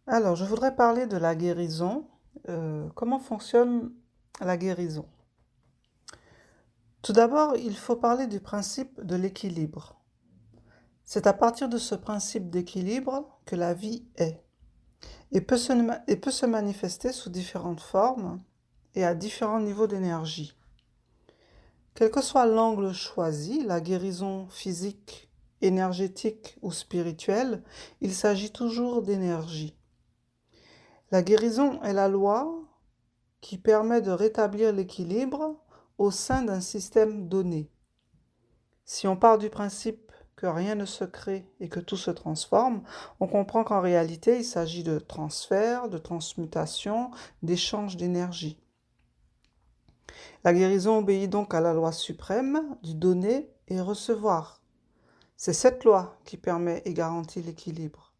Alors, je voudrais parler de la guérison. Comment fonctionne la guérison? Tout d'abord, il faut parler du principe de l'équilibre. C'est à partir de ce principe d'équilibre que la vie est et peut se manifester sous différentes formes et à différents niveaux d'énergie. Quel que soit l'angle choisi, la guérison physique, énergétique ou spirituelle, il s'agit toujours d'énergie. La guérison est la loi qui permet de rétablir l'équilibre au sein d'un système donné. Si on part du principe que rien ne se crée et que tout se transforme, on comprend qu'en réalité, il s'agit de transfert, de transmutation, d'échange d'énergie. La guérison obéit donc à la loi suprême du donner et recevoir. C'est cette loi qui permet et garantit l'équilibre.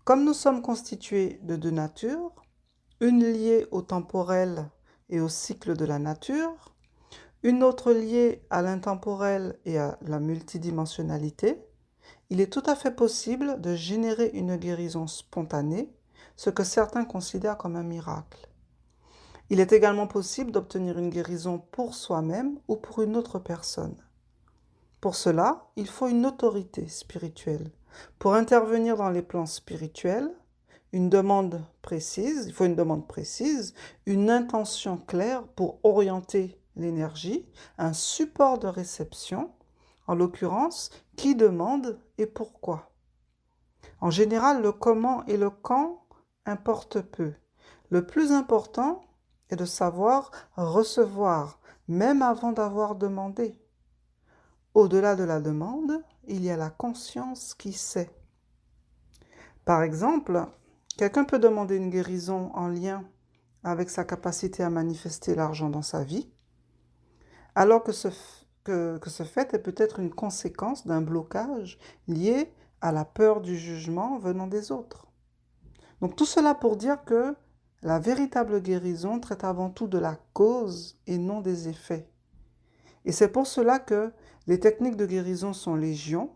Comme nous sommes constitués de deux natures, une liée au temporel et au cycle de la nature, une autre liée à l'intemporel et à la multidimensionnalité, il est tout à fait possible de générer une guérison spontanée, ce que certains considèrent comme un miracle. Il est également possible d'obtenir une guérison pour soi-même ou pour une autre personne. Pour cela, il faut une autorité spirituelle. Pour intervenir dans les plans spirituels, une demande précise, il faut une demande précise, une intention claire pour orienter l'énergie, un support de réception, en l'occurrence, qui demande et pourquoi. En général, le comment et le quand importent peu. Le plus important est de savoir recevoir, même avant d'avoir demandé. Au-delà de la demande, il y a la conscience qui sait. Par exemple, quelqu'un peut demander une guérison en lien avec sa capacité à manifester l'argent dans sa vie, alors que ce fait est peut-être une conséquence d'un blocage lié à la peur du jugement venant des autres. Donc tout cela pour dire que la véritable guérison traite avant tout de la cause et non des effets. Et c'est pour cela que les techniques de guérison sont légion,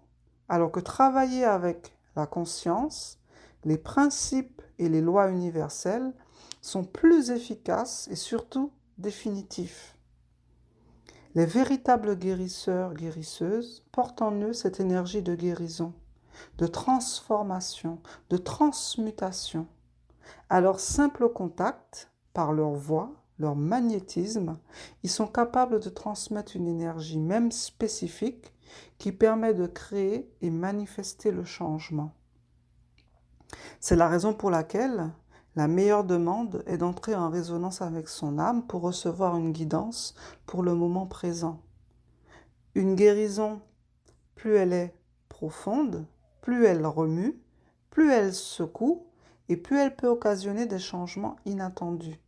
alors que travailler avec la conscience, les principes et les lois universelles sont plus efficaces et surtout définitifs. Les véritables guérisseurs, guérisseuses portent en eux cette énergie de guérison, de transformation, de transmutation. À leur simple contact, par leur voix, leur magnétisme, ils sont capables de transmettre une énergie même spécifique qui permet de créer et manifester le changement. C'est la raison pour laquelle la meilleure demande est d'entrer en résonance avec son âme pour recevoir une guidance pour le moment présent. Une guérison, plus elle est profonde, plus elle remue, plus elle secoue et plus elle peut occasionner des changements inattendus.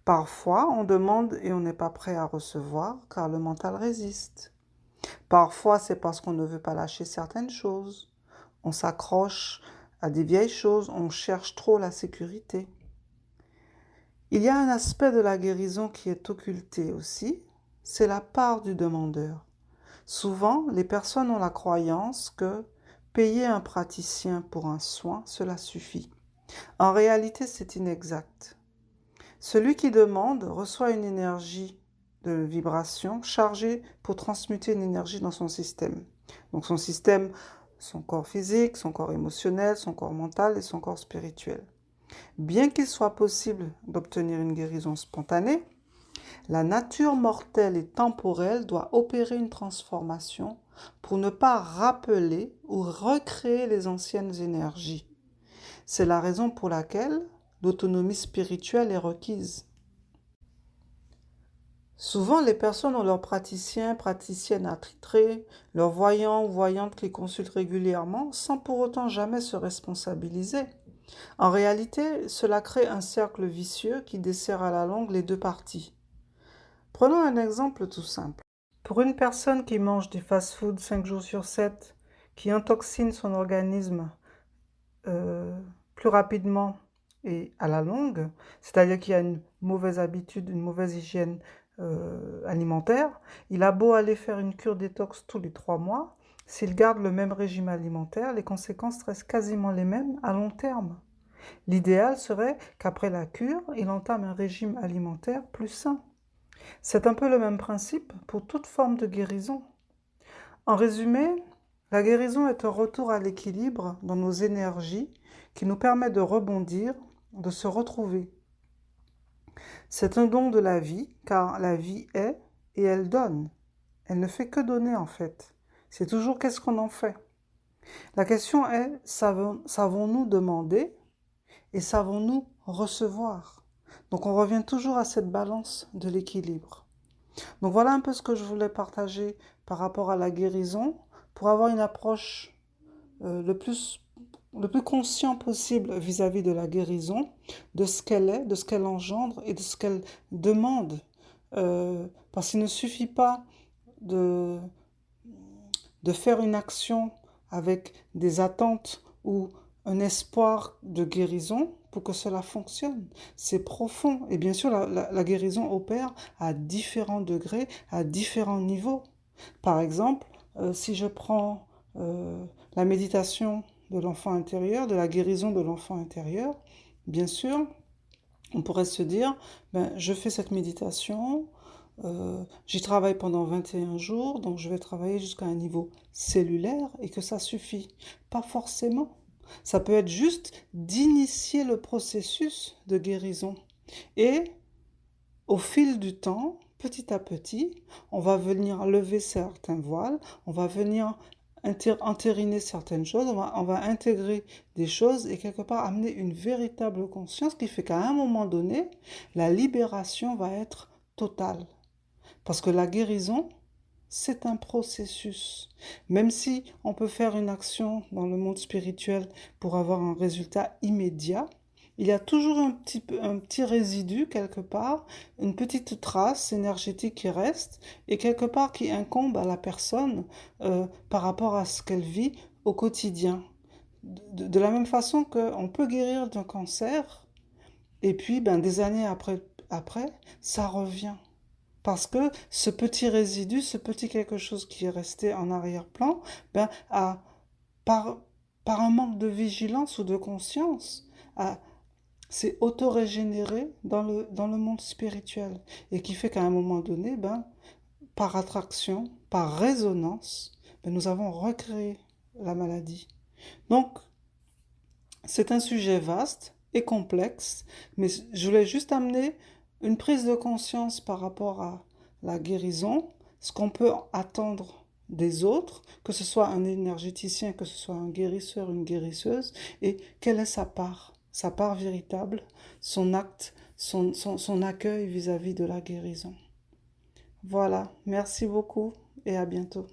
Parfois, on demande et on n'est pas prêt à recevoir car le mental résiste. Parfois, c'est parce qu'on ne veut pas lâcher certaines choses. On s'accroche à des vieilles choses, on cherche trop la sécurité. Il y a un aspect de la guérison qui est occulté aussi, c'est la part du demandeur. Souvent, les personnes ont la croyance que payer un praticien pour un soin, cela suffit. En réalité, c'est inexact. Celui qui demande reçoit une énergie de vibration chargée pour transmuter une énergie dans son système. Donc son système, son corps physique, son corps émotionnel, son corps mental et son corps spirituel. Bien qu'il soit possible d'obtenir une guérison spontanée, la nature mortelle et temporelle doit opérer une transformation pour ne pas rappeler ou recréer les anciennes énergies. C'est la raison pour laquelle l'autonomie spirituelle est requise. Souvent, les personnes ont leurs praticiens, praticiennes attitrés, leurs voyants ou voyantes qui consultent régulièrement sans pour autant jamais se responsabiliser. En réalité, cela crée un cercle vicieux qui dessert à la longue les deux parties. Prenons un exemple tout simple. Pour une personne qui mange des fast-foods 5 jours sur 7, qui intoxine son organisme plus rapidement et à la longue, c'est-à-dire qu'il y a une mauvaise habitude, une mauvaise hygiène alimentaire, il a beau aller faire une cure détox tous les 3 mois, s'il garde le même régime alimentaire, les conséquences restent quasiment les mêmes à long terme. L'idéal serait qu'après la cure, il entame un régime alimentaire plus sain. C'est un peu le même principe pour toute forme de guérison. En résumé, la guérison est un retour à l'équilibre dans nos énergies qui nous permet de rebondir, de se retrouver. C'est un don de la vie, car la vie est et elle donne. Elle ne fait que donner en fait. C'est toujours qu'est-ce qu'on en fait. La question est, savons-nous demander et savons-nous recevoir? Donc on revient toujours à cette balance de l'équilibre. Donc voilà un peu ce que je voulais partager par rapport à la guérison, pour avoir une approche le plus conscient possible vis-à-vis de la guérison, de ce qu'elle est, de ce qu'elle engendre et de ce qu'elle demande. Parce qu'il ne suffit pas de, de faire une action avec des attentes ou un espoir de guérison pour que cela fonctionne. C'est profond. Et bien sûr, la guérison opère à différents degrés, à différents niveaux. Par exemple, si je prends la méditation de l'enfant intérieur, de la guérison de l'enfant intérieur, bien sûr, on pourrait se dire, ben, je fais cette méditation, j'y travaille pendant 21 jours, donc je vais travailler jusqu'à un niveau cellulaire et que ça suffit. Pas forcément. Ça peut être juste d'initier le processus de guérison. Et au fil du temps, petit à petit, on va venir lever certains voiles, on va venir entériner certaines choses, on va intégrer des choses et quelque part amener une véritable conscience qui fait qu'à un moment donné, la libération va être totale. Parce que la guérison, c'est un processus. Même si on peut faire une action dans le monde spirituel pour avoir un résultat immédiat, il y a toujours un petit résidu quelque part, une petite trace énergétique qui reste et quelque part qui incombe à la personne par rapport à ce qu'elle vit au quotidien. De la même façon qu'on peut guérir d'un cancer et puis ben, des années après, ça revient. Parce que ce petit résidu, ce petit quelque chose qui est resté en arrière-plan, ben, par, par un manque de vigilance ou de conscience, s'est auto-régénéré dans le monde spirituel. Et qui fait qu'à un moment donné, ben, par attraction, par résonance, ben, nous avons recréé la maladie. Donc, c'est un sujet vaste et complexe, mais je voulais juste amener une prise de conscience par rapport à la guérison, ce qu'on peut attendre des autres, que ce soit un énergéticien, que ce soit un guérisseur, une guérisseuse, et quelle est sa part véritable, son acte, son accueil vis-à-vis de la guérison. Voilà, merci beaucoup et à bientôt.